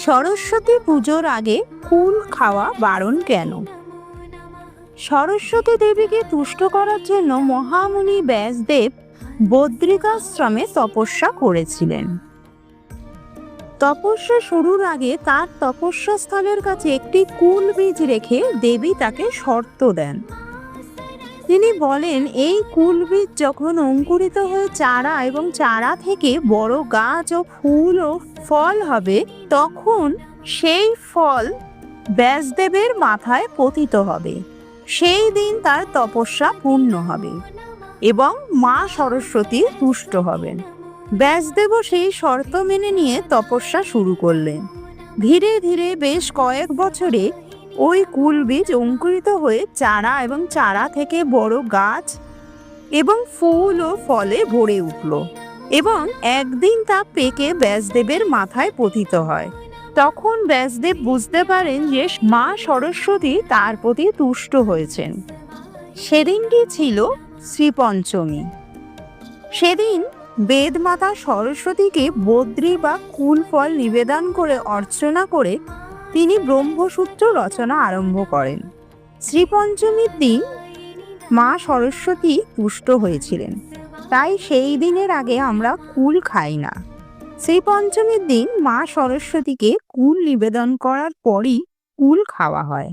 সরস্বতী পুজোর আগে কুল খাওয়া বারণ কেন? সরস্বতী দেবীকে তুষ্ট করার জন্য মহামুনি ব্যাসদেব বদ্রিকাশ্রমে তপস্যা করেছিলেন। তপস্যা শুরুর আগে তার তপস্যা স্থলের কাছে একটি কুল বীজ রেখে দেবী তাকে শর্ত দেন। তিনি বলেন, এই কুল বীজ যখন অঙ্কুরিত হয়ে চারা এবং চারা থেকে বড় গাছ ও ফুল ও ফল হবে, তখন সেই ফল ব্যাসদেবের মাথায় পতিত হবে। সেই দিন তার তপস্যা পূর্ণ হবে এবং মা সরস্বতী তুষ্ট হবেন। ব্যাসদেবও সেই শর্ত মেনে নিয়ে তপস্যা শুরু করলেন। ধীরে ধীরে বেশ কয়েক বছরে ওই কুল বীজ অঙ্কুরিত হয়ে চারা এবং চারা থেকে বড় গাছ এবং ফুল ও ফলে ভরে উঠল এবং একদিন তা পেকে ব্যাসদেবের মাথায় পতিত হয়। তখন ব্যাসদেব বুঝতে পারেন যে মা সরস্বতী তার প্রতি তুষ্ট হয়েছেন। সেদিনটি ছিল শ্রীপঞ্চমী। সেদিন বেদমাতা সরস্বতীকে বদ্রি বা কুল ফল নিবেদন করে অর্চনা করে তিনি ব্রহ্মসূত্র রচনা আরম্ভ করেন। শ্রীপঞ্চমীর দিন মা সরস্বতী তুষ্ট হয়েছিলেন, তাই সেই দিনের আগে আমরা কুল খাই না। শ্রীপঞ্চমীর দিন মা সরস্বতীকে কুল নিবেদন করার পরই কুল খাওয়া হয়।